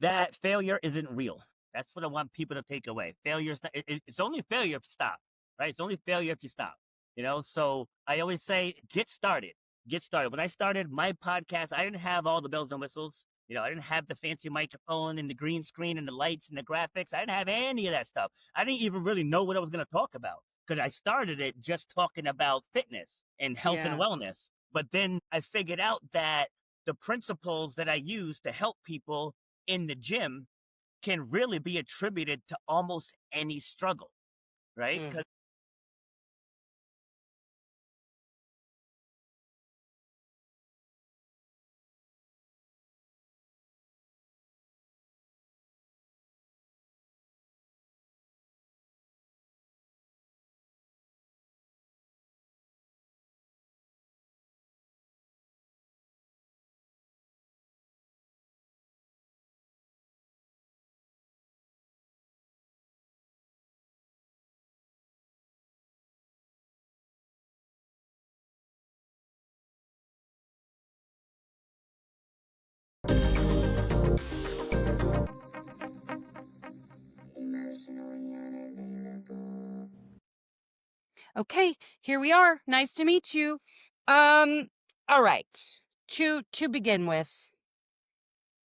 that failure isn't real. That's what I want people to take away. Failure is not, it's only failure if you stop, right? It's only failure if you stop. So I always say, get started. Get started. When I started my podcast, I didn't have all the bells and whistles. I didn't have the fancy microphone and the green screen and the lights and the graphics. I didn't have any of that stuff. I didn't even really know what I was going to talk about because I started it just talking about fitness and health and Yeah. wellness. But then I figured out that the principles that I use to help people in the gym can really be attributed to almost any struggle, right? Mm. Because Emotionally unavailable. Okay, here we are. Nice to meet you. Um, all right. To begin with,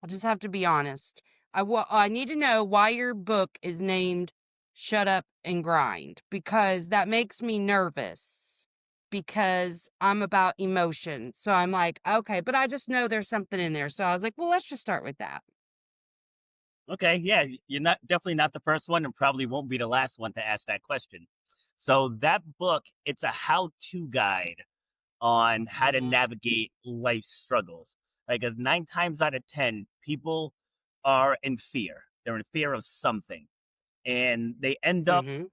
I'll just have to be honest. I need to know why your book is named Shut Up and Grind, because that makes me nervous because I'm about emotion. So I'm like, okay, but I just know there's something in there. So I was like, well, let's just start with that. okay, yeah, you're not definitely not the first one, and probably won't be the last one to ask that question. So that book, it's a how-to guide on how to Mhm. navigate life's struggles. Because 9 times out of 10, people are in fear. They're in fear of something, and they end up Mhm.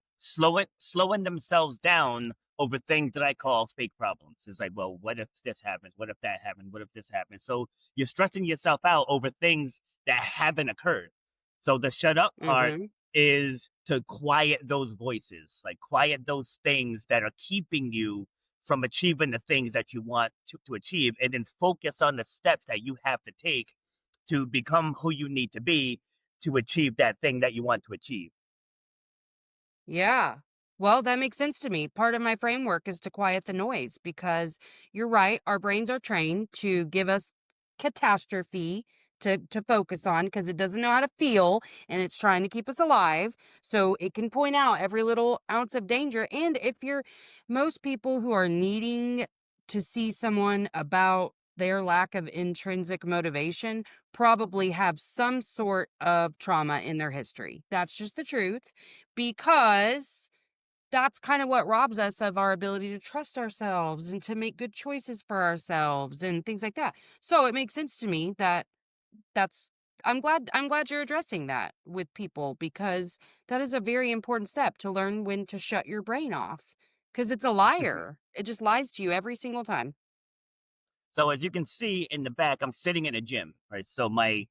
slowing themselves down over things that I call fake problems. It's like, well, what if this happens? What if that happens? What if this happens? So you're stressing yourself out over things that haven't occurred. So the shut up part Mhm. is to quiet those voices, like quiet those things that are keeping you from achieving the things that you want to achieve, and then focus on the steps that you have to take to become who you need to be to achieve that thing that you want to achieve. Yeah. Well, that makes sense to me. Part of my framework is to quiet the noise because you're right. Our brains are trained to give us catastrophe to focus on because it doesn't know how to feel and it's trying to keep us alive. So it can point out every little ounce of danger. And if you're most people who are needing to see someone about their lack of intrinsic motivation probably have some sort of trauma in their history. That's just the truth because that's kind of what robs us of our ability to trust ourselves and to make good choices for ourselves and things like that. So it makes sense to me that that's I'm glad you're addressing that with people because that is a very important step to learn when to shut your brain off because it's a liar. It just lies to you every single time. So as you can see in the back, I'm sitting in a gym, right? So my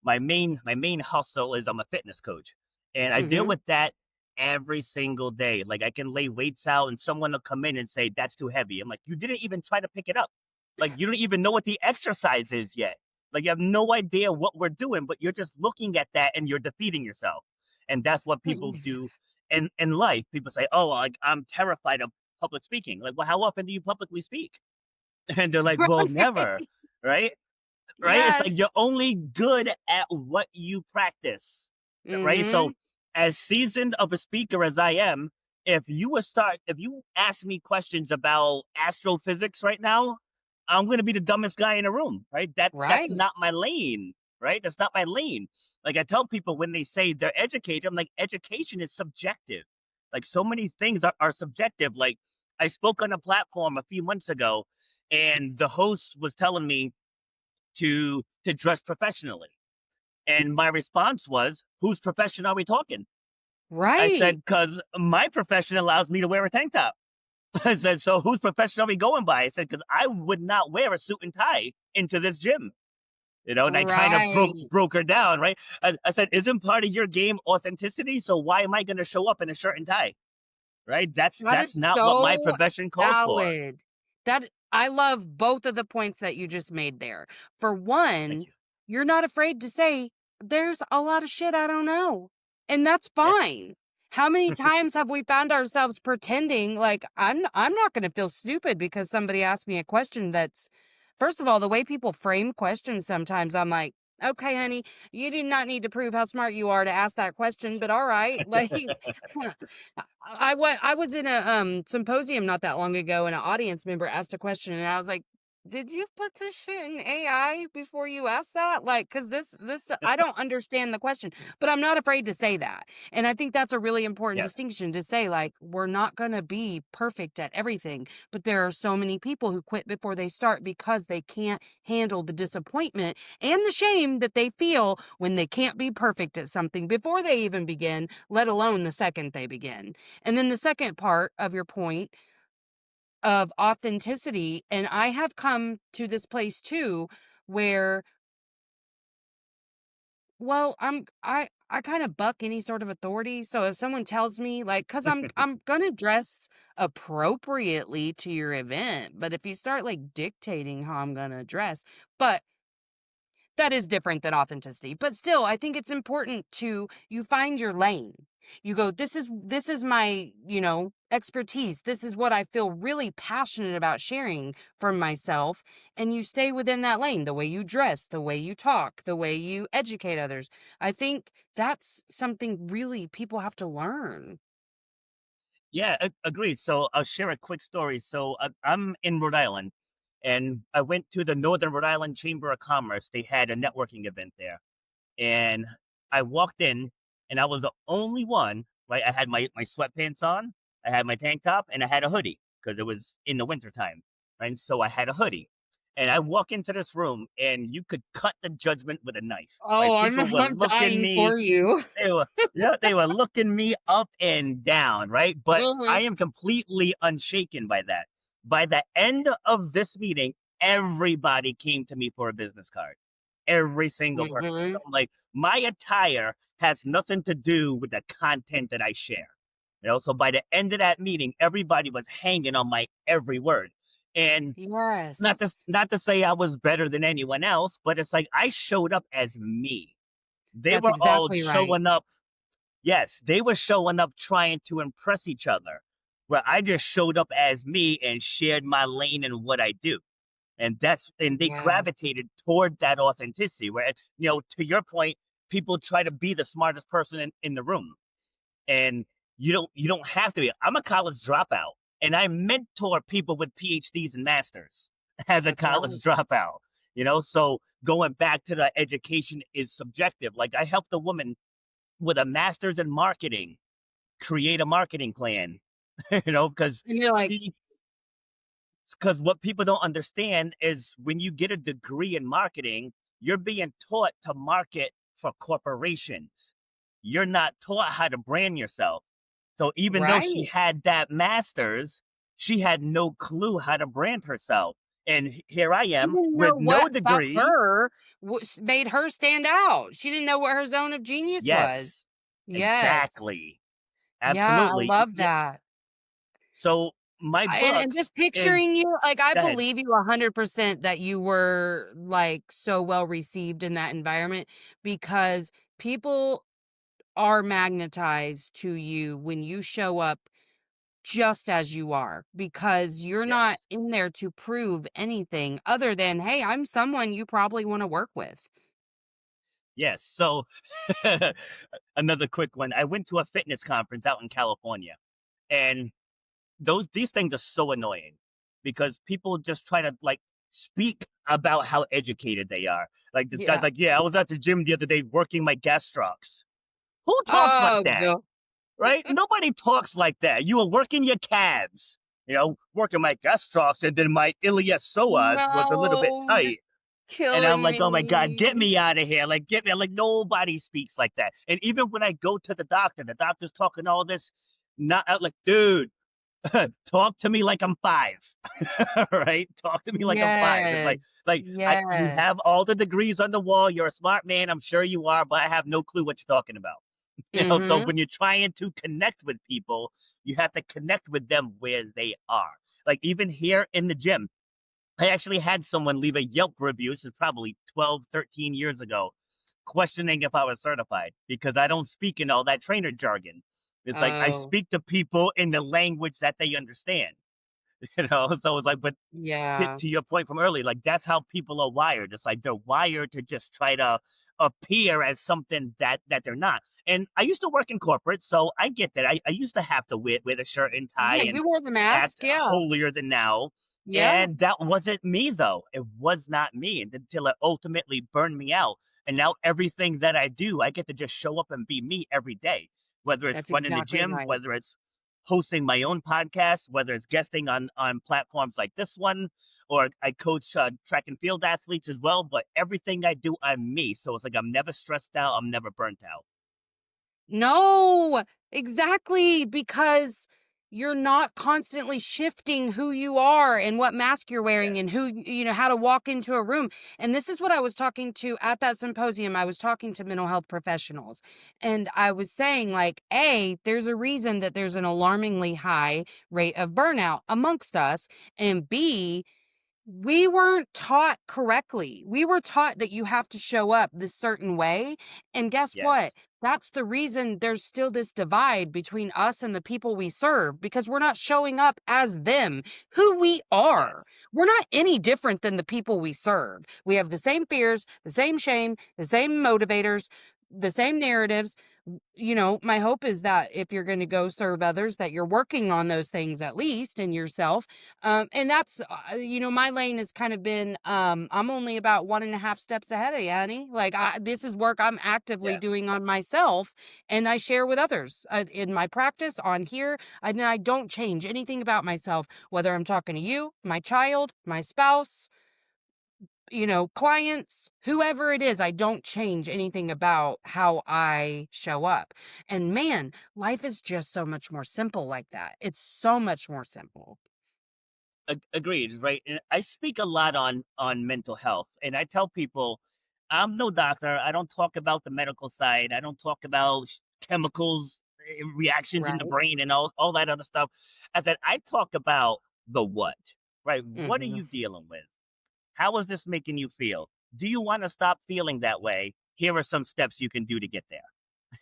main hustle is I'm a fitness coach, and I deal Mhm. with that every single day. Like I can lay weights out, and someone will come in and say that's too heavy. I'm like, you didn't even try to pick it up. Like you don't even know what the exercise is yet. Like you have no idea what we're doing, but you're just looking at that and you're defeating yourself. And that's what people do in life. People say, "Oh, like I'm terrified of public speaking." Like, well, how often do you publicly speak? And they're like, well, never, Right. right? Right? It's like Yes. you're only good at what you practice, right? So, Mhm. as seasoned of a speaker as I am, if you ask me questions about astrophysics right now, I'm going to be the dumbest guy in the room, right? That's Right. not my lane, right? That's not my lane. Like I tell people when they say they're educated, I'm like, education is subjective. Like so many things are subjective. Like I spoke on a platform a few months ago, and the host was telling me to dress professionally. And my response was, whose profession are we talking? I said, Right. because my profession allows me to wear a tank top. I said, so whose profession are we going by? I said, because I would not wear a suit and tie into this gym. And I kind of broke Right. broke her down, right? I said, isn't part of your game authenticity? So why am I going to show up in a shirt and tie, right? That's That that's is not what my so profession calls for. valid. That I love both of the points that you just made there. For Thank one, you. you're not afraid to say, there's a lot of shit I don't know, and that's Yeah. fine. How many times have we found ourselves pretending like I'm not gonna feel stupid because somebody asked me a question that's first of all, the way people frame questions sometimes, I'm like, "Okay, honey, you do not need to prove how smart you are to ask that question, but all right." Like, I was in a, symposium not that long ago, and an audience member asked a question, and I was like, did you put this shit in AI before you asked that? Like, cause this, I don't understand the question, but I'm not afraid to say that. And I think that's a really important Yeah. distinction to say, like, we're not going to be perfect at everything, but there are so many people who quit before they start because they can't handle the disappointment and the shame that they feel when they can't be perfect at something before they even begin, let alone the second they begin. And then the second part of your point of authenticity, and I have come to this place too where, well, I kind of buck any sort of authority. So if someone tells me like cuz I'm going to dress appropriately to your event, but if you start like dictating how I'm going to dress, but that is different than authenticity. But still, I think it's important to you find your lane. You go, this is my, expertise. This is what I feel really passionate about sharing from myself. And you stay within that lane, the way you dress, the way you talk, the way you educate others. I think that's something really people have to learn. Yeah, agreed. So I'll share a quick story. So I'm in Rhode Island, and I went to the Northern Rhode Island Chamber of Commerce. They had a networking event there, and I walked in, and I was the only one. Right, I had my sweatpants on, I had my tank top, and I had a hoodie because it was in the winter time. Right, so I had a hoodie, and I walk into this room, and you could cut the judgment with a knife. Right, Oh, I'm people were I'm looking dying me. for you. They were, yeah, they were looking me up and down, right? But Mhm. I am completely unshaken by that. By the end of this meeting, everybody came to me for a business card. Every single person. So Mhm. I'm like, my attire has nothing to do with the content that I share. So by the end of that meeting, everybody was hanging on my every word. And Yes. not to say I was better than anyone else, but it's like I showed up as me. They That's were all exactly right. showing up. Yes, they were showing up trying to impress each other, where I just showed up as me and shared my lane and what I do. And they Yes. gravitated toward that authenticity where, to your point, people try to be the smartest person in the room. And you don't have to be. I'm a college dropout, and I mentor people with PhDs and masters as a That's college right. dropout. So going back to the education is subjective. Like I helped a woman with a master's in marketing create a marketing plan. Because And you're like, she because what people don't understand is when you get a degree in marketing, you're being taught to market for corporations. You're not taught how to brand yourself. So even though she right. had that master's, she had no clue how to brand herself. And here I She am didn't know with what no about degree. her made her stand out. She didn't know what her zone of genius was. Yes, Yes. exactly. Yeah, I Absolutely. love that. So my And book just is picturing you, like, I go ahead. believe you 100% that you were, like, so well received in that environment because people are magnetized to you when you show up just as you are because you're not Yes. in there to prove anything other than, "Hey, I'm someone you probably wanna work with." Yes. So another quick one. I went to a fitness conference out in California, and these things are so annoying because people just try to like speak about how educated they are. Like this guy's Yeah. like, "Yeah, I was at the gym the other day working my gastrocs." Who talks like Oh, that? go Right? Nobody talks like that. You were working your calves, working my gastrocs, and then my iliopsoas was a little bit No, you're tight. And I'm killing like, oh my God, get me. me out of here. Like, get me. Like, nobody speaks like that. And even when I go to the doctor's talking all this, not like, dude, talk to me like I'm five. Right? Talk to me like I'm five. It's Yes. you Yes. have all the degrees on the wall. You're a smart man. I'm sure you are, but I have no clue what you're talking about. So Mhm. when you're trying to connect with people, you have to connect with them where they are. Like even here in the gym, I actually had someone leave a Yelp review. This is probably 12, 13 years ago, questioning if I was certified because I don't speak in all that trainer jargon. It's like I Oh, speak to people in the language that they understand. So it's like, but yeah. to your point from earlier, like that's how people are wired. It's like they're wired to just try to appear as something that they're not. And I used to work in corporate, so I get that. I used to have to wear the shirt and tie Yeah, and you wore the act mask. Yeah. holier than now. Yeah, And that wasn't me though. It was not me until it ultimately burned me out. And now everything that I do, I get to just show up and be me every day, whether it's that's running the exactly gym, right. whether it's hosting my own podcast, whether it's guesting on platforms like this one, or I coach track and field athletes as well. But everything I do, I'm me. So it's like I'm never stressed out. I'm never burnt out. No, exactly, because you're not constantly shifting who you are and what mask you're wearing and Yes. who, how to walk into a room. And this is what I was talking to at that symposium. I was talking to mental health professionals, and I was saying, like, A, there's a reason that there's an alarmingly high rate of burnout amongst us. And B, we weren't taught correctly. We were taught that you have to show up this certain way. And guess what? Yes. That's the reason there's still this divide between us and the people we serve, because we're not showing up as them, who we are. Yes. We're not any different than the people we serve. We have the same fears, the same shame, the same motivators, the same narratives. My hope is that if you're going to go serve others, that you're working on those things at least in yourself. And that's, my lane has kind of been, I'm only about 1.5 steps ahead of you, honey. Like, this is work I'm actively Yeah. doing on myself, and I share with others in my practice on here. And I don't change anything about myself, whether I'm talking to you, my child, my spouse, clients, whoever it is. I don't change anything about how I show up. And man, life is just so much more simple like that. It's so much more simple. Agreed, right? And I speak a lot on mental health, and I tell people I'm no doctor. I don't talk about the medical side. I don't talk about chemicals, reactions in the Right. brain, and all that other stuff. I said I talk about the what, right? What are Hmm. you dealing with? How is this making you feel? Do you want to stop feeling that way? Here are some steps you can do to get there.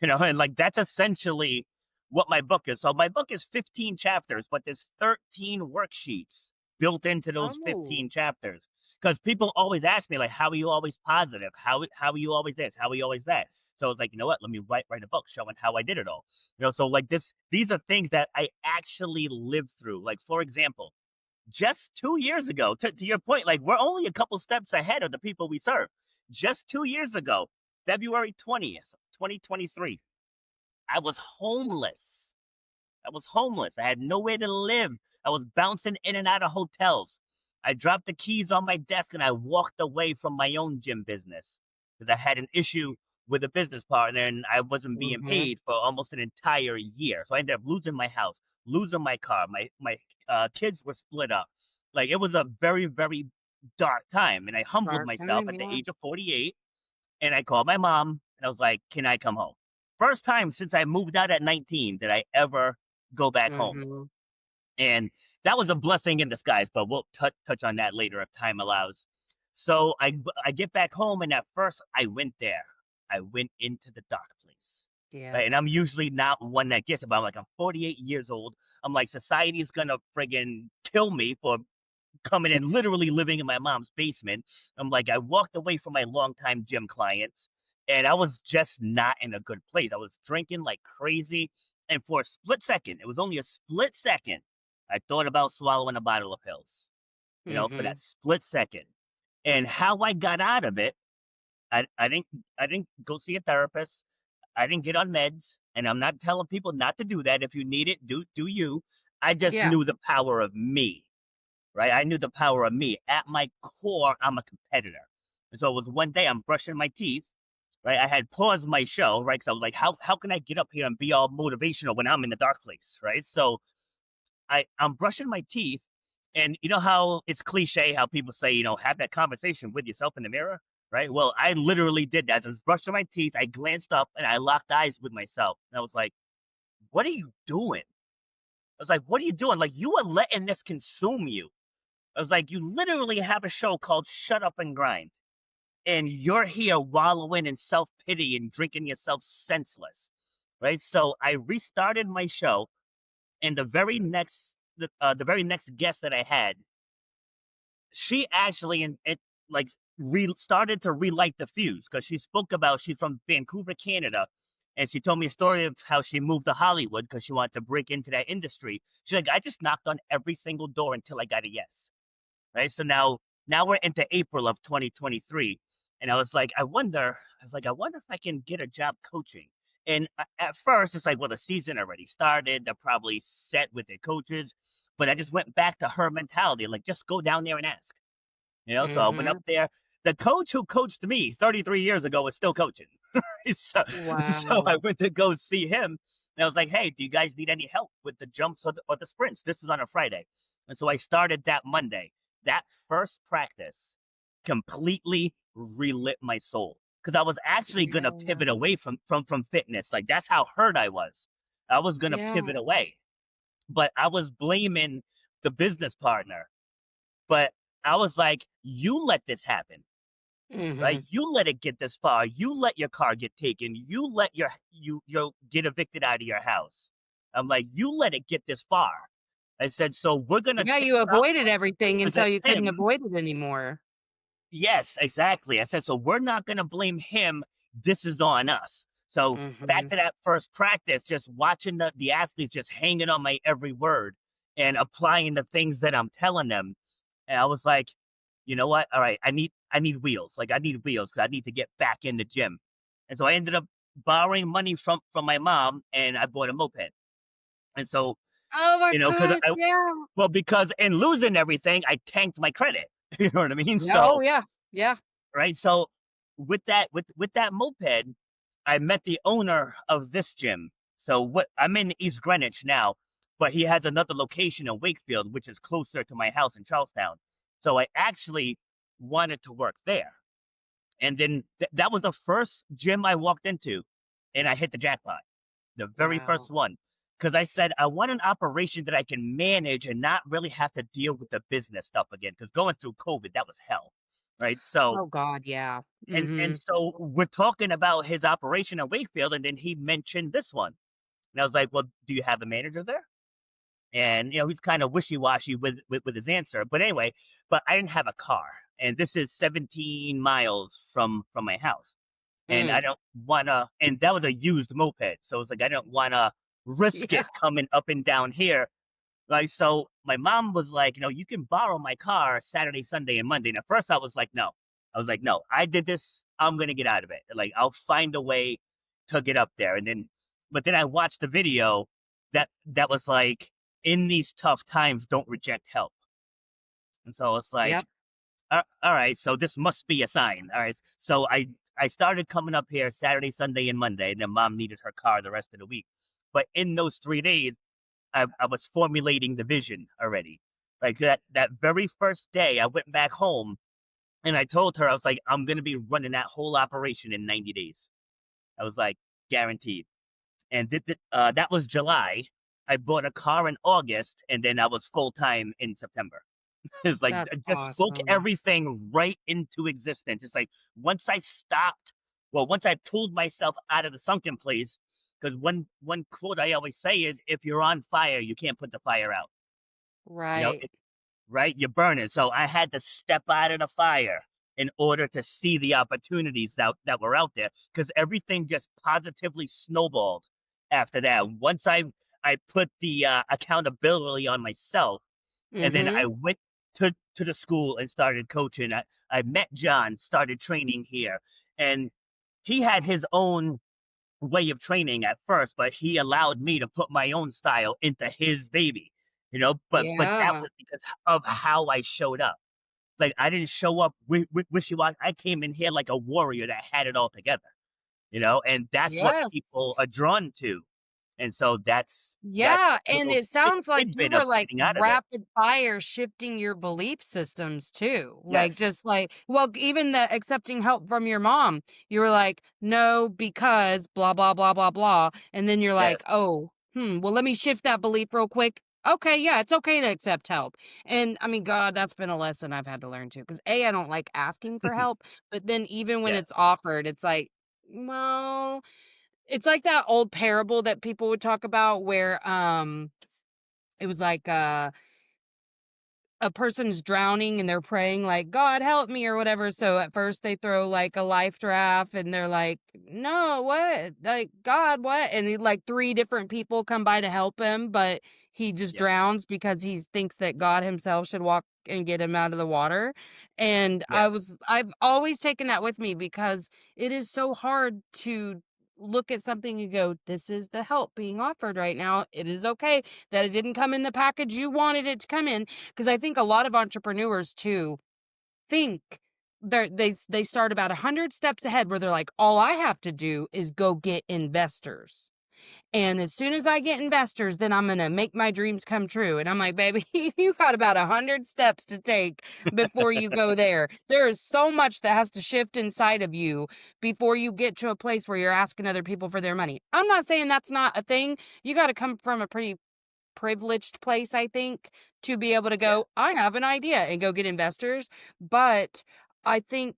And like that's essentially what my book is. So my book is 15 chapters, but there's 13 worksheets built into those Oh. 15 chapters. Because people always ask me, like, how are you always positive? How are you always this? How are you always that? So it's like, you know what? Let me write a book showing how I did it all. So like these are things that I actually lived through. Like, for example, just 2 years ago, to your point, like we're only a couple steps ahead of the people we serve. Just 2 years ago, February 20th, 2023, I was homeless. I was homeless. I had nowhere to live. I was bouncing in and out of hotels. I dropped the keys on my desk and I walked away from my own gym business because I had an issue with a business partner and I wasn't being Hmm. paid for almost an entire year. So I ended up losing my house, losing my car. My kids were split up. Like it was a very, very dark time. And I humbled Part myself time, at the yeah. age of 48 and I called my mom and I was like, "Can I come home?" First time since I moved out at 19 did I ever go back home, Hmm. and that was a blessing in disguise. But we'll touch on that later if time allows. So I get back home, and at first I went there. I went into the dark place. Yeah. Right, and I'm usually not one that gets about. I'm like I'm 48 years old. I'm like society's gonna friggin' kill me for coming and literally living in my mom's basement. I'm like, I walked away from my longtime gym clients and I was just not in a good place. I was drinking like crazy. And for a split second, it was only a split second, I thought about swallowing a bottle of pills, for that Hmm. split second. And how I got out of it, I didn't go see a therapist. I didn't get on meds. And I'm not telling people not to do that. If you need it, do you. I just Yeah. knew the power of me, right? I knew the power of me. At my core, I'm a competitor. And so it was one day I'm brushing my teeth, right? I had paused my show, right? Because I was like, how can I get up here and be all motivational when I'm in the dark place, right? So I'm brushing my teeth, and you know how it's cliche how people say, have that conversation with yourself in the mirror, right? Well, I literally did that. As I was brushing my teeth, I glanced up and I locked eyes with myself. And I was like, what are you doing? I was like, what are you doing? Like, you are letting this consume you. I was like, you literally have a show called Shut Up and Grind. and you're here wallowing in self pity and drinking yourself senseless, right? So I restarted my show, and the very next guest that I had, she actually like started to relight the fuse because she spoke about she's from Vancouver, Canada, and she told me a story of how she moved to Hollywood because she wanted to break into that industry. She's like, I just knocked on every single door until I got a yes. Right. So now we're into April of 2023, and I wonder if I can get a job coaching. And at first, it's like, well, the season already started. They're probably set with their coaches. But I just went back to her mentality, like just go down there and ask. So I went up Mhm. there. The coach who coached me 33 years ago was still coaching. So I Wow. went to go see him. And I was like, hey, do you guys need any help with the jumps or the sprints? This was on a Friday. And so I started that Monday. That first practice completely relit my soul because I was actually going to Yeah. pivot away from fitness. Like that's how hurt I was. I was going to Yeah. pivot away, but I was blaming the business partner. But I was like, you let this happen, right? Mhm. You let it get this far. You let your car get taken. You let you get evicted out of your house. I'm like, you let it get this far. I said, so we're gonna Yeah, take you it off avoided everything because until it's you couldn't him. avoid it anymore. Yes, exactly. I said, so we're not gonna blame him. This is on us. So back Mhm. to that first practice, just watching the athletes just hanging on my every word and applying the things that I'm telling them. And I was like, you know what? All right, I need wheels. Like I need wheels because I need to get back in the gym. And so I ended up borrowing money from my mom, and I bought a moped. And so Oh my because gosh, I yeah. well because in losing everything, I tanked my credit. You know what I mean? Yeah, oh yeah. Yeah. Right. So with that moped, I met the owner of this gym. So what I'm in East Greenwich now, but he has another location in Wakefield, which is closer to my house in Charlestown. So I actually wanted to work there. And then that was the first gym I walked into, and I hit the jackpot, the very Wow. first one. Because I said, I want an operation that I can manage and not really have to deal with the business stuff again. Because going through COVID, that was hell. Right. So Oh god, yeah. and Mhm. so we're talking about his operation at Wakefield, and then he mentioned this one. And I was like, well, do you have a manager there? And he's kind of wishy-washy with his answer. But anyway, but I didn't have a car. And this is 17 miles from my house. And I Mm. don't wanna and that was a used moped. So it's like I don't wanna risk Yeah. it coming up and down here. Like, so my mom was like, you can borrow my car Saturday, Sunday, and Monday. And at first I was like, no. I was like, no, I did this. I'm gonna get out of it. Like, I'll find a way to get up there. But then I watched the video that was like, in these tough times, don't reject help. And so it's like, Yep. all right, so this must be a sign. All right, so I started coming up here Saturday, Sunday, and Monday, and then mom needed her car the rest of the week. But in those 3 days, I was formulating the vision already. Like that very first day, I went back home and I told her I was like, I'm gonna be running that whole operation in 90 days. I was like, guaranteed. And that was July. I bought a car in August, and then I was full time in September. It's like That's just spoke awesome. everything right into existence. It's like once I pulled myself out of the sunken place, because one quote I always say is, "If you're on fire, you can't put the fire out." You know, Right. right? You're burning. So I had to step out of the fire in order to see the opportunities that were out there, because everything just positively snowballed after that. Once I put the accountability on myself, and then I Mhm. went to the school and started coaching. I met John, started training here, and he had his own way of training at first, but he allowed me to put my own style into his baby. But that Yeah. was because of how I showed up. Like I didn't show up wishy washy. I came in here like a warrior that had it all together. And that's what Yes. people are drawn to. And so that's Yeah, a and little it sounds like you tidbit were of like getting out of it. rapid fire shifting your belief systems too. Like Yes, just like well, even the accepting help from your mom, you were like, no, because blah blah blah blah blah. And then you're like, yes, oh, well, let me shift that belief real quick. Okay, yeah, it's okay to accept help. And I mean, God, that's been a lesson I've had to learn too. Because I don't like asking for help, but then even when it's Yes. offered, it's like, well, it's like that old parable that people would talk about where it was like a person's drowning and they're praying like, God help me or whatever. So at first they throw like a life raft and they're like, no, what? Like, God, what? And like three different people come by to help him, but he just Yep. drowns because he thinks that God himself should walk and get him out of the water. And Yes. I've always taken that with me because it is so hard to look at something and go, this is the help being offered right now. It is okay that it didn't come in the package you wanted it to come in. Because I think a lot of entrepreneurs too think they start about 100 steps ahead where they're like, all I have to do is go get investors. And as soon as I get investors, then I'm gonna make my dreams come true. And I'm like, baby, you got about 100 steps to take before you go there. There is so much that has to shift inside of you before you get to a place where you're asking other people for their money. I'm not saying that's not a thing. You got to come from a pretty privileged place, I think, to be able to Yeah. go, I have an idea and go get investors. But I think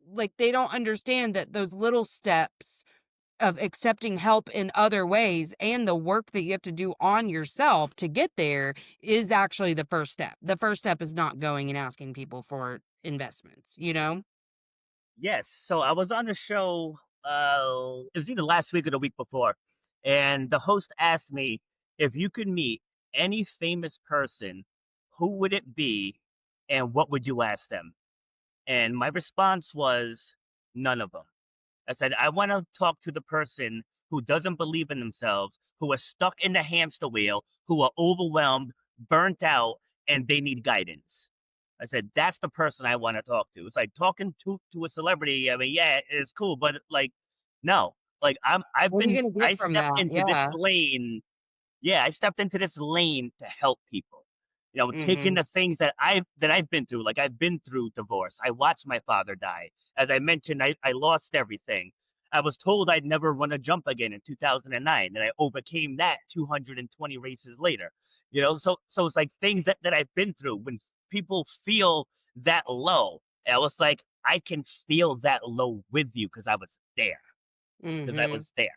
like they don't understand that those little steps of accepting help in other ways and the work that you have to do on yourself to get there is actually the first step. The first step is not going and asking people for investments, you know? Yes. So I was on the show. It was either last week or the week before, and the host asked me if you could meet any famous person, who would it be, and what would you ask them? And my response was none of them. I said, I want to talk to the person who doesn't believe in themselves, who are stuck in the hamster wheel, who are overwhelmed, burnt out, and they need guidance. I said, that's the person I want to talk to. It's like talking to a celebrity. I mean, yeah, it's cool, but like, no, like What are you going to I get from stepped that? into this Yeah. lane, yeah, I stepped into this lane to help people. Taking Mm-hmm. the things that I've been through. Like I've been through divorce. I watched my father die. As I mentioned, I lost everything. I was told I'd never run a jump again in 2009, and I overcame that 220 races later. So it's like things that I've been through. When people feel that low, I was like, I can feel that low with you because I was there because I Mm-hmm. was there.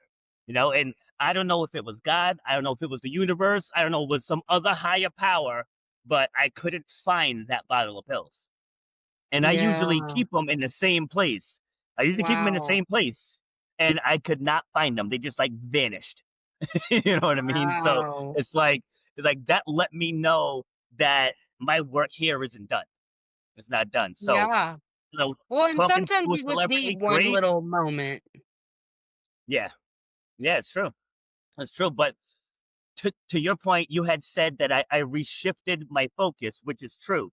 And I don't know if it was God, I don't know if it was the universe, I don't know, if it was some other higher power, but I couldn't find that bottle of pills. And I usually Yeah. keep them in the same place. I usually keep them in the Wow. same place, and I could not find them. They just like vanished. You know what I mean? So Wow. it's like that let me know that my work here isn't done. It's not done. So, Yeah. you know, Well, and talking sometimes to a you just need celebrity, one great. little moment. Yeah, yeah, it's true. It's true. But to your point, you had said that I reshifted my focus, which is true,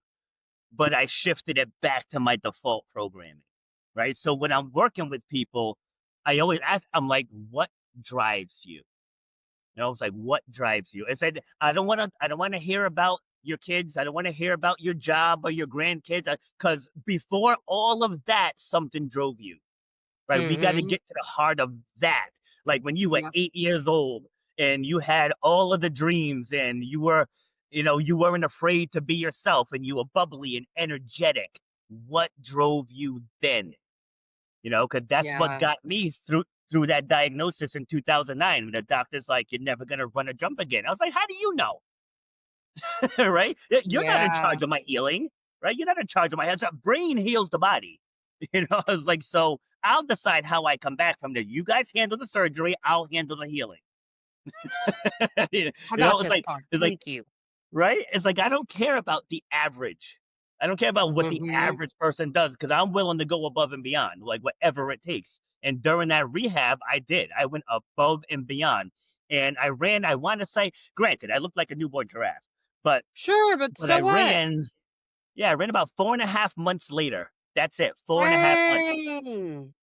but I shifted it back to my default programming, right? So when I'm working with people, I always ask, I'm like, what drives you? It's like, what drives you? I said, I don't want to hear about your kids. I don't want to hear about your job or your grandkids, because before all of that, something drove you, right? We got to Mhm. get to the heart of that. Like when you were Yep. 8 years old and you had all of the dreams and you weren't afraid to be yourself and you were bubbly and energetic. What drove you then? Because that's what Yeah. got me through that diagnosis in 2009 when the doctor's like, you're never going to run a jump again. I was like, how do you know? Right? You're not in Yeah. charge of my healing, right? You're not in charge of my health. Brain heals the body. I was like, so I'll decide how I come back from this. You guys handle the surgery. I'll handle the healing. you I got know, it's this like, part. it's like, Thank you. right? It's like, I don't care about the average. I don't care about what the Mhm. average person does because I'm willing to go above and beyond, like whatever it takes. And during that rehab, I did. I went above and beyond. And I want to say, granted, I looked like a newborn giraffe, but Sure, but but I so what? ran, yeah, I ran about 4.5 months later. That's it, 4.5 months. Dang.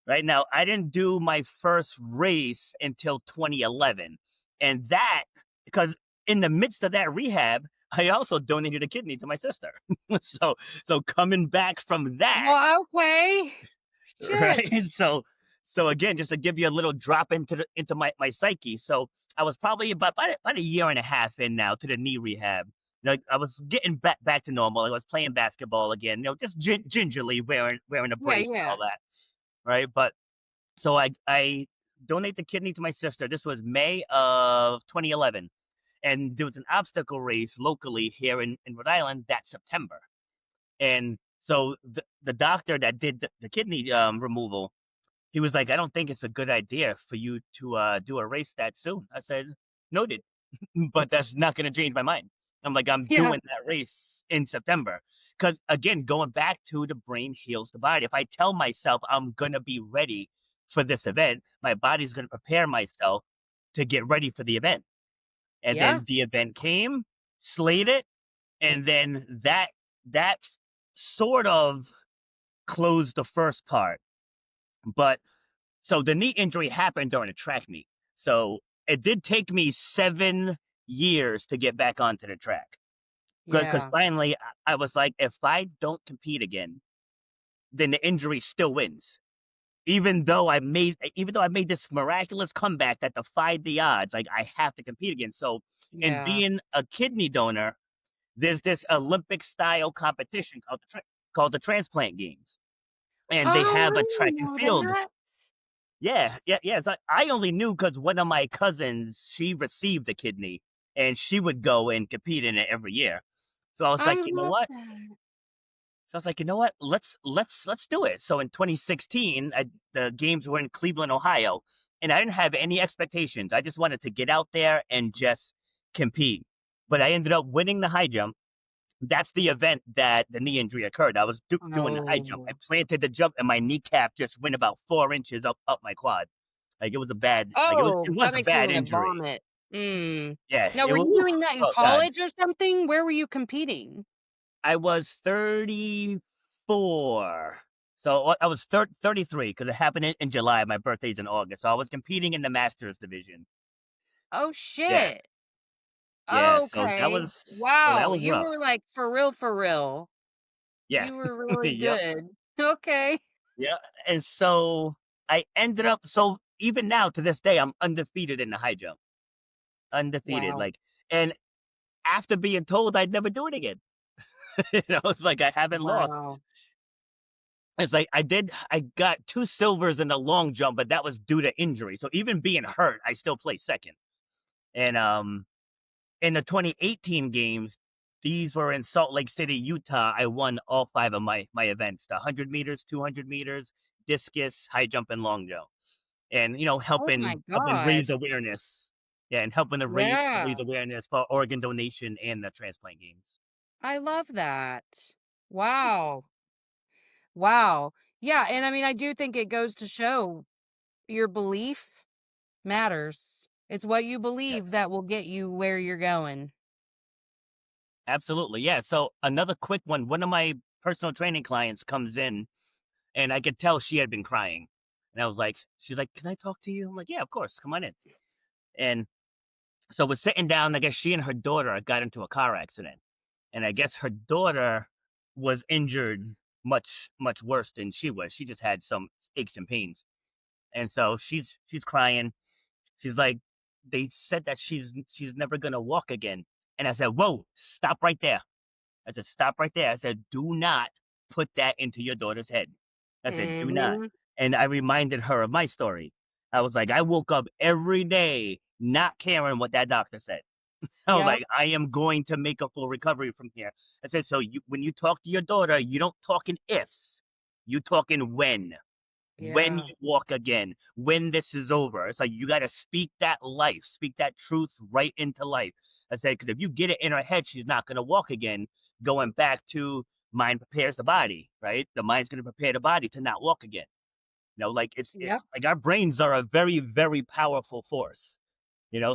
Right now, I didn't do my first race until 2011. And that, because in the midst of that rehab, I also donated a kidney to my sister. so, so coming back from that, Well, okay. right? Shit. So again, just to give you a little drop into my psyche. So I was probably about a year and a half in now to the knee rehab. Like I was getting back to normal. Like I was playing basketball again, just gingerly wearing a Yeah, brace and yeah. all that, right? But so I donate the kidney to my sister. This was May of 2011, and there was an obstacle race locally here in Rhode Island that September. And so the doctor that did the kidney removal, he was like, I don't think it's a good idea for you to do a race that soon. I said, noted, but that's not going to change my mind. I'm like, I'm Yeah. doing that race in September. Because again, going back to the brain heals the body. If I tell myself I'm going to be ready for this event, my body's going to prepare myself to get ready for the event. And Yeah. then the event came, slayed it, and then that sort of closed the first part. But so the knee injury happened during a track meet. So it did take me 7 years to get back onto the track. Because Yeah. finally I was like, if I don't compete again, then the injury still wins. Even though I made this miraculous comeback that defied the odds, like I have to compete again. So in Yeah. being a kidney donor, there's this Olympic style competition called the transplant games. And they Oh, have I a track didn't and know field. that. Yeah, yeah, yeah. So I only knew because one of my cousins, she received the kidney and she would go and compete in it every year. So I was I like, you know love what? that. So I was like, you know what? Let's do it. So in 2016, the games were in Cleveland, Ohio, and I didn't have any expectations. I just wanted to get out there and just compete. But I ended up winning the high jump. That's the event that the knee injury occurred. I was doing the high jump. I Oh. planted the jump, and my kneecap just went about 4 inches up my quad. Like it was a bad, like it Oh, that was a makes me bad wanna injury. vomit. Mm. Yeah, Now it were was. you doing that in Oh God, college or something? Where were you competing? I was 34. So I was 33 because it happened in July. My birthday's in August, so I was competing in the Masters division. Oh, Yeah, shit. yeah. So that Okay. was so that Wow, was you rough. were, like, for real, for real. Yeah, You were really yep. good. Okay. Yeah, and so I ended up so even now to this day I'm undefeated in the high jump. Undefeated, Wow. like, and after being told I'd never do it again. It's like I haven't lost. Wow. It's like I got two silvers in the long jump, but that was due to injury. So even being hurt, I still placed second. And in the 2018 games, these were in Salt Lake City, Utah. I won all five of my events: the 100 meters, 200 meters, discus, high jump, and long jump. And Oh my helping god. raise awareness. Yeah, and helping to raise Yeah. awareness for organ donation and the transplant games. I love that. Wow. Wow. Yeah, and I mean, I do think it goes to show your belief matters. It's what you believe Yes, that will get you where you're going. absolutely. Yeah. So another quick one. One of my personal training clients comes in, and I could tell she had been crying. And I was like, she's like, "Can I talk to you?" I'm like, "Yeah, of course. Come on in." And so we're sitting down. I guess she and her daughter got into a car accident, and I guess her daughter was injured much worse than she was. She just had some aches and pains. And so she's crying. She's like, they said that she's never gonna walk again. And I said, whoa, stop right there. I said, stop right there. I said, do not put that into your daughter's head. I said, do not. Mhm. And I reminded her of my story. I was like, I woke up every day not caring what that doctor said. I was Yep. like, I am going to make a full recovery from here. I said, so when you talk to your daughter, you don't talk in ifs. You talk in when Yeah. you walk again, when this is over. It's like you got to speak that life, speak that truth right into life. I said, because if you get it in her head, she's not going to walk again. Going back to mind prepares the body, right? The mind's going to prepare the body to not walk again. Like Yep. it's like our brains are a very, very powerful force.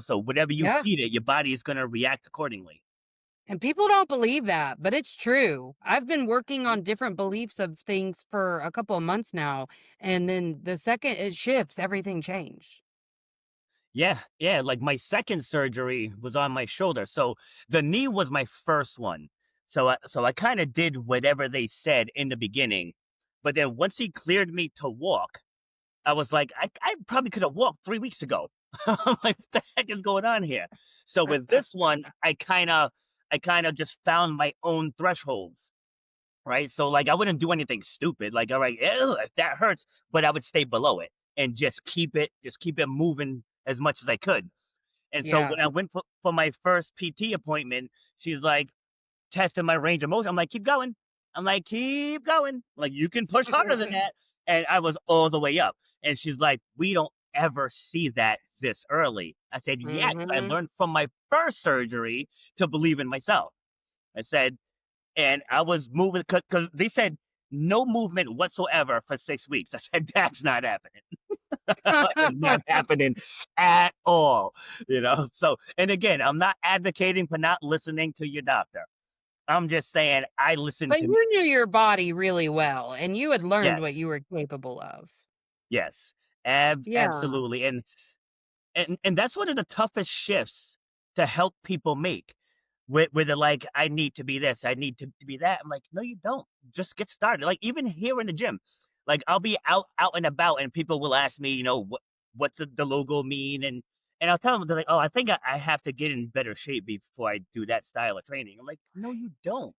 So whatever you Yeah. feed it, your body is going to react accordingly. And people don't believe that, but it's true. I've been working on different beliefs of things for a couple of months now, and then the second it shifts, everything changed. Yeah, yeah. Like my second surgery was on my shoulder. So the knee was my first one. So I kind of did whatever they said in the beginning. But then once he cleared me to walk, I was like, I probably could have walked 3 weeks ago. I'm like, what the heck is going on here? So with this one, I kind of just found my own thresholds, right? So like I wouldn't do anything stupid. Like, all right, ew, if that hurts, but I would stay below it and just keep it moving as much as I could. And so Yeah. when I went for my first PT appointment, she's like testing my range of motion. I'm like, keep going. I'm like, keep going. Like, you can push harder than that. And I was all the way up. And she's like, we don't ever see that this early. I said, yeah, because I Mhm. learned from my first surgery to believe in myself. I said, and I was moving because they said no movement whatsoever for 6 weeks. I said, that's not happening. Like, it's not happening at all. So, and again, I'm not advocating for not listening to your doctor. I'm just saying I listened But to me. you knew your body really well, and you had learned what Yes, you were capable of. yes, Yeah. absolutely, and that's one of the toughest shifts to help people make. Where they're like, I need to be this, I need to be that. I'm like, no, you don't. Just get started. Like even here in the gym, like I'll be out and about, and people will ask me, what's the logo mean, and I'll tell them they're like, oh, I think I have to get in better shape before I do that style of training. I'm like, no, you don't.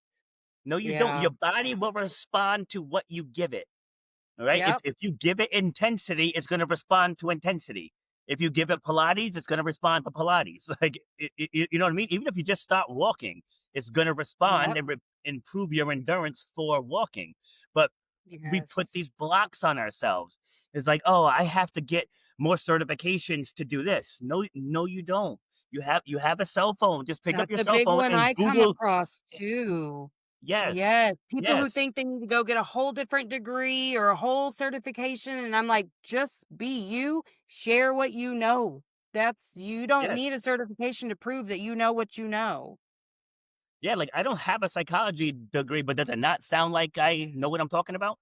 No, you don't. Yeah. Your body will respond to what you give it. All right. If, Yep. if you give it intensity, it's going to respond to intensity. If you give it Pilates, it's going to respond to Pilates. Like, you know what I mean? Even if you just start walking, it's going to respond Yep. and improve your endurance for walking. But we put Yes. these blocks on ourselves. It's like, oh, I have to get more certifications to do this. No, no, you don't. You have a cell phone. Just pick up That's your a cell big phone one and I come Google. across too. Yes, Yes, people who yes, think they need to go get a whole different degree or a whole certification, and I'm like, "Just be you, share what you know." You don't need a yes. certification to prove that you know what you know. Yeah, like I don't have a psychology degree, but does it not sound like I know what I'm talking about?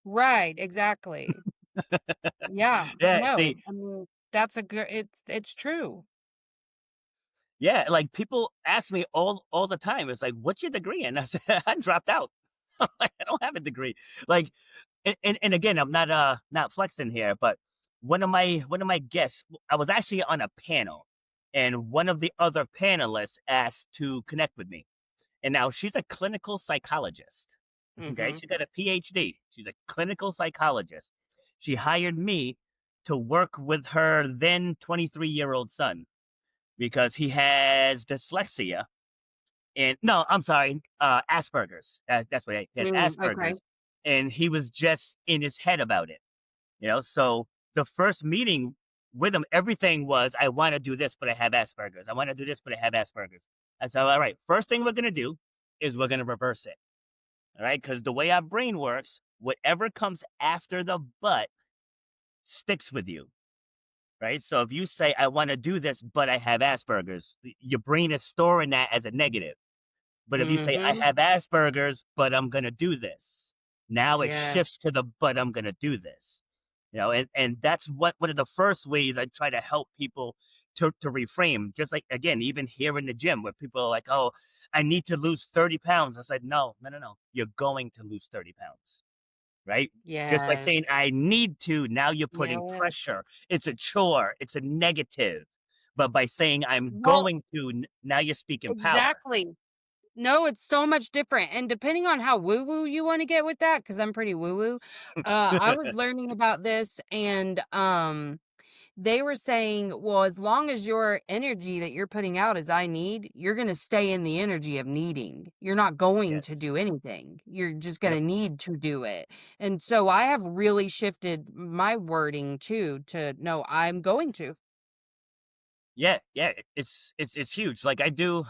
Right, exactly. Yeah, Yeah, see, no, I mean, that's a good it's true. yeah, like people ask me all the time. It's like, "What's your degree in?" I said, "I dropped out. Like, I don't have a degree." Like, and again, I'm not flexing here, but one of my guests, I was actually on a panel, and one of the other panelists asked to connect with me. And now she's a clinical psychologist. Okay, Mhm. she got a PhD. She's a clinical psychologist. She hired me to work with her then 23-year-old son because he has dyslexia and no, I'm sorry, Asperger's. That's what he had, Okay. Asperger's, and he was just in his head about it. So the first meeting with him, everything was, I want to do this, but I have Asperger's. I want to do this, but I have Asperger's. I said, all right, first thing we're going to do is we're going to reverse it. All right. Because the way our brain works, whatever comes after the but sticks with you. Right. So if you say, I want to do this, but I have Asperger's, your brain is storing that as a negative. But if you say, I Mhm. have Asperger's, but I'm going to do this, now it Yeah. shifts to the, but I'm going to do this. And that's one of the first ways I try to help people to reframe. Just like, again, even here in the gym where people are like, oh, I need to lose 30 pounds. I said, no, no, no, no. You're going to lose 30 pounds, right? Just by saying, Yes. I need to, now you're putting Yes. pressure. It's a chore, it's a negative. But by saying, I'm Well, going to, now you're speaking power. exactly. No, it's so much different, and depending on how woo-woo you wanna get with that, because 'cause I'm pretty woo-woo, I was learning about this and, they were saying, well, as long as your energy that you're putting out is "I need," you're gonna stay in the energy of needing. You're not going to Yes. do anything. You're just Yep. gonna need to do it. And so I have really shifted my wording too to, "No, I'm going to." Yeah, yeah, it's huge. Like I do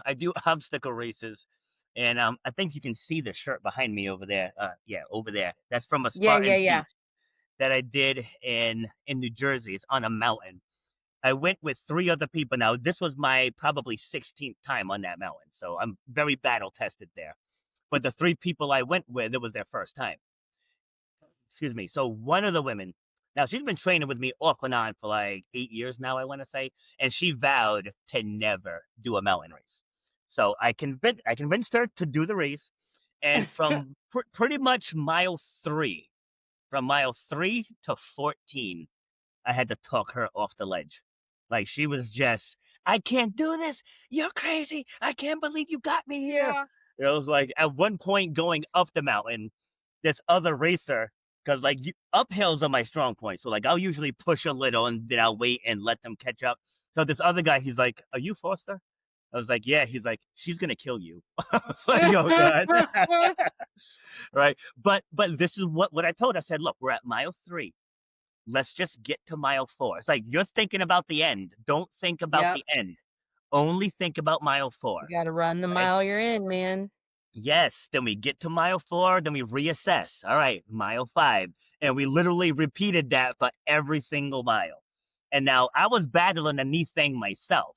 obstacle races, and I think you can see the shirt behind me over there. Yeah, over there. That's from a Yeah, yeah, Spartan yeah. piece that I did in New Jersey. It's on a mountain. I went with three other people. Now this was my probably 16th time on that mountain, so I'm very battle tested there. But the three people I went with, it was their first time. Excuse me. So one of the women, now she's been training with me off and on for like 8 years now, I want to say, and she vowed to never do a mountain race. So I convinced her to do the race, and from pretty much mile 3, from mile 3 to 14, I had to talk her off the ledge. Like she was just, I can't do this. You're crazy. I can't believe you got me here. Yeah. It was like at one point going up the mountain, this other racer, because like uphills are my strong point. So like I'll usually push a little and then I'll wait and let them catch up. So this other guy, he's like, "Are you Foster?" I was like, "Yeah." He's like, "She's gonna kill you." I was like, "Oh god." Right. But this is what I told. I said, "Look, we're at mile 3. Let's just get to mile 4." It's like you're thinking about the end. Don't think about Yep. the end. Only think about mile You 4. got to run the Right? mile you're in, man. Yes. Then we get to mile 4. Then we reassess. All right, mile 5, and we literally repeated that for every single mile. And now I was battling a knee thing myself,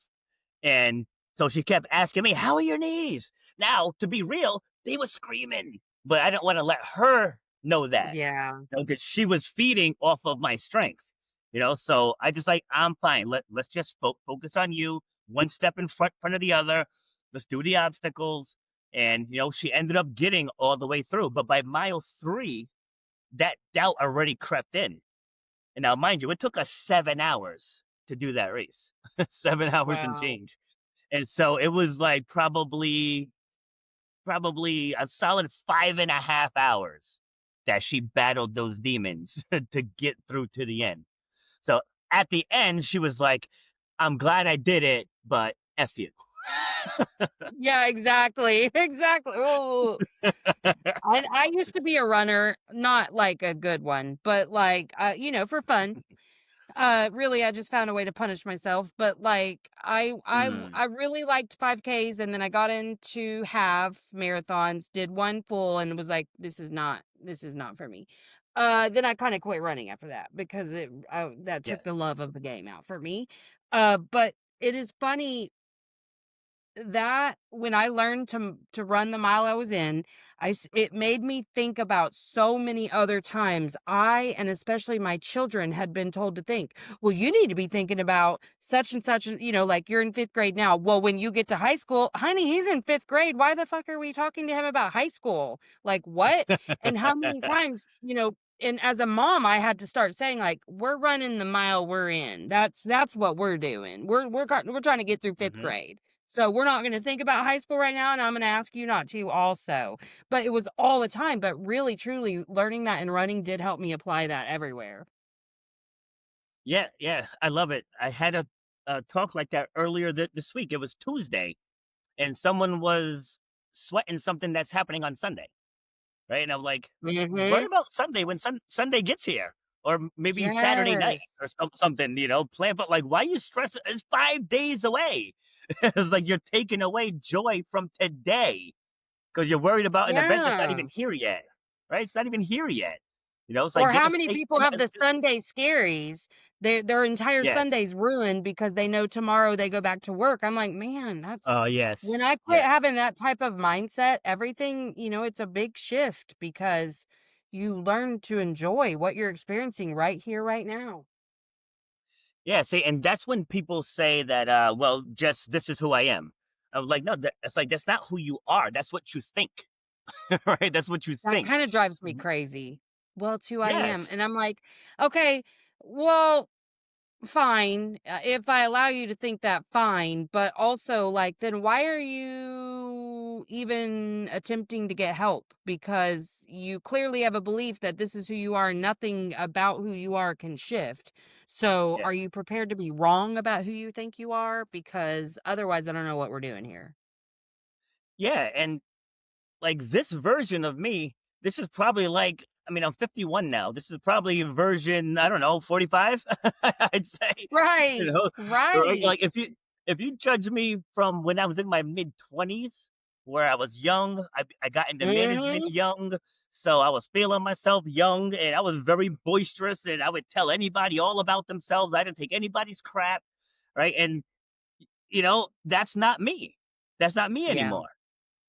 and so she kept asking me, "How are your knees?" Now, to be real, they were screaming, but I didn't want to let her know that, Yeah. because she was feeding off of my strength, So I just like, I'm fine. Let's just focus on you, one step in front of the other. Let's do the obstacles, and she ended up getting all the way through. But by mile 3, that doubt already crept in. And now, mind you, it took us 7 hours to do that race, 7 hours and Wow. change. And so it was like probably a solid 5.5 hours that she battled those demons to get through to the end. So at the end, she was like, "I'm glad I did it, but F you." Yeah, exactly. Exactly. Oh, I used to be a runner, not like a good one, but like for fun. Really, I just found a way to punish myself, but, like, Mm, I really liked 5Ks, and then I got into half marathons, did 1 full, and was like, "This is not for me." Then I kinda quit running after that because that took the yes. love of the game out for me. But it is funny that when I learned to run the mile I was in, it made me think about so many other times I and especially my children had been told to think. Well, you need to be thinking about such and such, like you're in 5th grade now. Well, when you get to high school, honey, he's in 5th grade. Why the fuck are we talking to him about high school? Like what? And how many times, and as a mom, I had to start saying like, we're running the mile we're in. That's what we're doing. We're trying to get through 5th Hmm. grade. So we're not going to think about high school right now, and I'm going to ask you not to also. But it was all the time. But really, truly, learning that and running did help me apply that everywhere. Yeah, yeah, I love it. I had a talk like that earlier this week. It was Tuesday, and someone was sweating something that's happening on Sunday. Right? And I'm like, worry Mm-hmm. about Sunday when Sunday gets here, or maybe Saturday night Yes. or something. Plan, but like, why you stress? It's 5 days away. It's like you're taking away joy from today because you're worried about an event that's not even Yeah. here yet. Right? It's not even here yet. It's like Or get how a many steak. people have the Sunday scaries? Their entire Yes. Sunday's ruined because they know tomorrow they go back to work. I'm like, man, that's Oh when yes. I quit Yes. having that type of mindset, everything, it's a big shift because you learn to enjoy what you're experiencing right here, right now. Yeah. See, and that's when people say that. Well, just this is who I am. I was like, no, it's like that's not who you are. That's what you think. Right? That's what you That think. kinda drives me crazy. Well, it's who I am, Yes. and I'm like, "Okay, well, fine, if I allow you to think that, fine, but also, like, then why are you even attempting to get help? Because you clearly have a belief that this is who you are and nothing about who you are can shift. So, Yeah. are you prepared to be wrong about who you think you are? Because otherwise, I don't know what we're doing here." Yeah, and like this version of me, this is probably like, I mean, I'm 51 now. This is probably version, I don't know, 45, I'd say. You Right, know, right? right. Like if you judge me from when I was in my mid 20s, where I was young, I got into management Mhm. young, so I was feeling myself young, and I was very boisterous, and I would tell anybody all about themselves. I didn't take anybody's crap, right? And that's not me. That's not me Yeah. anymore.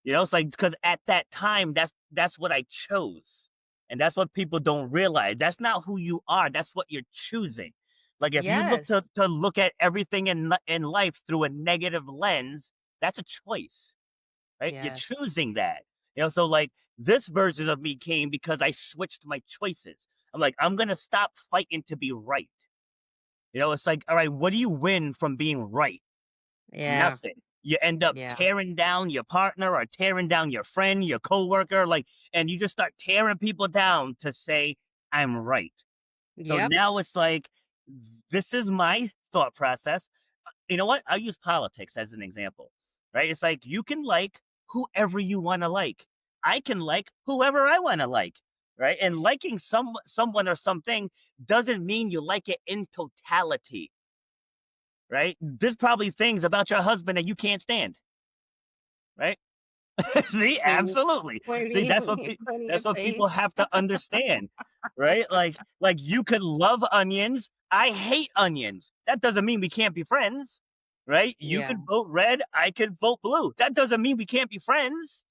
It's like because at that time, that's what I chose, and that's what people don't realize. That's not who you are. That's what you're choosing. Like if you look to Yes. to look at everything in life through a negative lens, that's a choice, right? You're Yes. choosing that. So like this version of me came because I switched my choices. I'm like, I'm gonna stop fighting to be right. It's like, all right, what do you win from being right? Yeah. Nothing. You end up Yeah. tearing down your partner or tearing down your friend, your coworker, like, and you just start tearing people down to say, I'm right. So Yep. now it's like, this is my thought process. You know what? I'll use politics as an example, right? It's like you can like whoever you want to like. I can like whoever I want to like, right? And liking someone or something doesn't mean you like it in totality, right? There's probably things about your husband that you can't stand, right? See, Pointing, absolutely. See, that's what pointing that's at what people face. have to understand, right? Like you could love onions. I hate onions. That doesn't mean we can't be friends, right? You Yeah. could vote red. I could vote blue. That doesn't mean we can't be friends.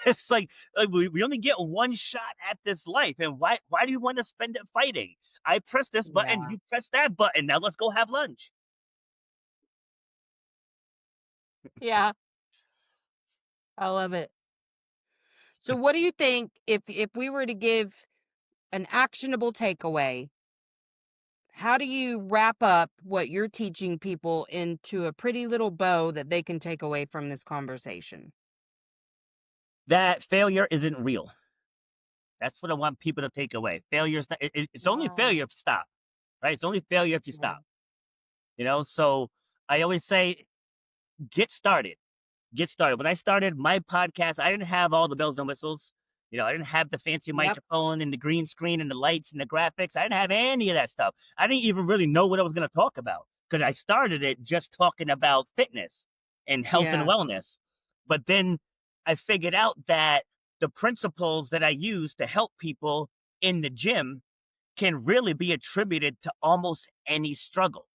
It's like we only get one shot at this life, and why do you want to spend it fighting? I press this button, Yeah. you press that button. Now let's go have lunch. Yeah. I love it. So what do you think if we were to give an actionable takeaway, how do you wrap up what you're teaching people into a pretty little bow that they can take away from this conversation? That failure isn't real. That's what I want people to take away. Failure's not, it's only Wow. failure if you stop, right? It's only failure if you Yeah. stop. So I always say, get started. Get started. When I started my podcast, I didn't have all the bells and whistles. I didn't have the fancy Yep. microphone and the green screen and the lights and the graphics. I didn't have any of that stuff. I didn't even really know what I was going to talk about because I started it just talking about fitness and health and Yeah. wellness. But then I figured out that the principles that I use to help people in the gym can really be attributed to almost any struggle,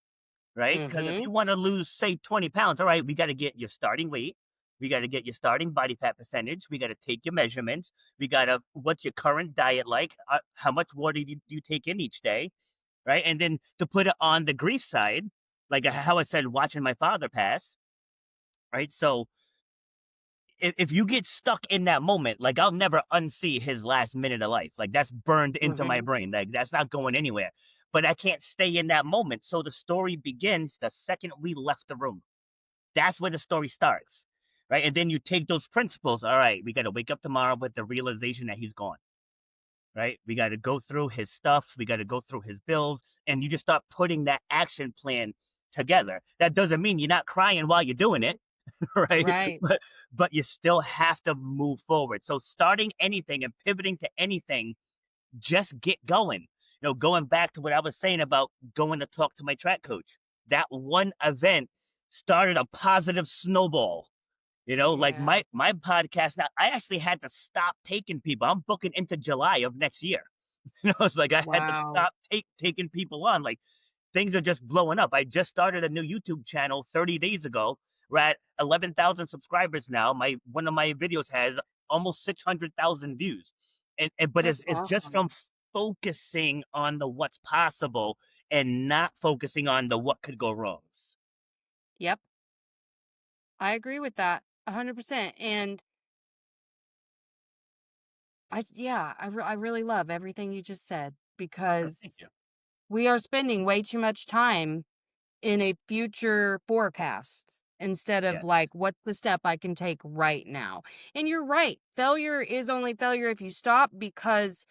right? Because if Mhm. you want to lose, say, 20 pounds, all right, we got to get your starting weight. We got to get your starting body fat percentage. We got to take your measurements. We got to, what's your current diet like? How much water do you take in each day, right? And then to put it on the grief side, like how I said, watching my father pass, right? So if you get stuck in that moment, like I'll never unsee his last minute of life. Like that's burned into my Mhm. brain. Like that's not going anywhere. But I can't stay in that moment. So the story begins the second we left the room. That's where the story starts. Right. And then you take those principles. All right, we got to wake up tomorrow with the realization that he's gone. Right. We got to go through his stuff. We got to go through his bills. And you just start putting that action plan together. That doesn't mean you're not crying while you're doing it. Right? Right. But you still have to move forward. So starting anything and pivoting to anything, just get going. Going back to what I was saying about going to talk to my track coach. That one event started a positive snowball. Like Yeah. my podcast now, I actually had to stop taking people. I'm booking into July of next year. It's like I had to Wow. stop taking people on. Like things are just blowing up. I just started a new YouTube channel 30 days ago. We're at 11,000 subscribers now. My one of my videos has almost 600,000 views, but That's it's just awesome. from focusing on the what's possible and not focusing on the what could go wrong. Yep. I agree with that 100%. And I really love everything you just said Oh, thank because you. we are spending way too much time in a future forecast instead of Yes. like, what's the step I can take right now? And you're right. Failure is only failure if you stop because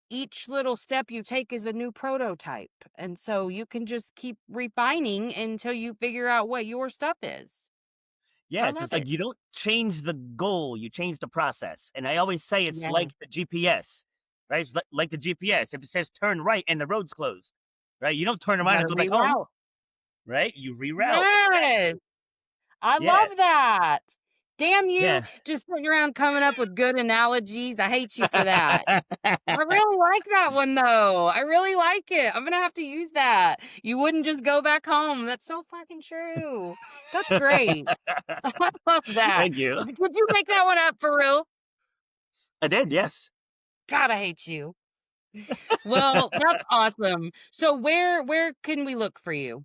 each little step you take is a new prototype. And so you can just keep refining until you figure out what your stuff is. I Yes, love it's like it. you don't change the goal, you change the process. And I always say it's Yeah. like the GPS, right? It's like the GPS. If it says turn right and the road's closed, right? You don't turn You around got and to go back home, reroute. right? You reroute. Yes. Exactly. I love Yes. that. Damn you, Yeah. just sitting around coming up with good analogies. I hate you for that. I really like that one though. I really like it. I'm gonna have to use that. You wouldn't just go back home. That's so fucking true. That's great. I love that. Thank you. Did you make that one up for real? I did, yes. God, I hate you. Well, that's awesome. So where can we look for you?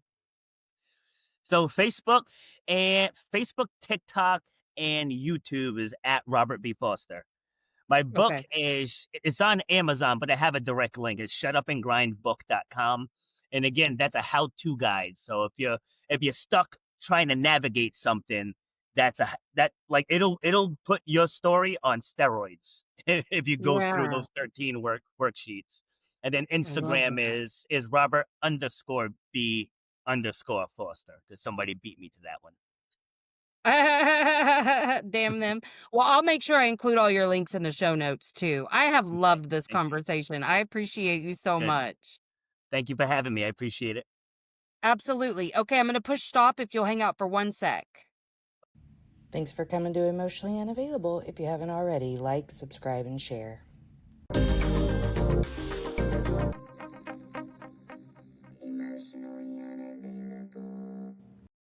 So Facebook, TikTok, and YouTube is at Robert B. Foster. My book Okay. it's on Amazon, but I have a direct link. It's shutupandgrindbook.com. And again, that's a how-to guide. So if you're stuck trying to navigate something, that like it'll put your story on steroids if you go through Yeah, those 13 worksheets. And then I love Instagram that. is Robert underscore B underscore Foster, because somebody beat me to that one. Damn them. Well, I'll make sure I include all your links in the show notes too. I have Okay, loved this thank you. conversation. I appreciate you so Good. much. Thank you for having me. I appreciate it. Absolutely. Okay, I'm going to push stop if you'll hang out for 1 sec. Thanks for coming to Emotionally Unavailable. If you haven't already, like, subscribe, and share.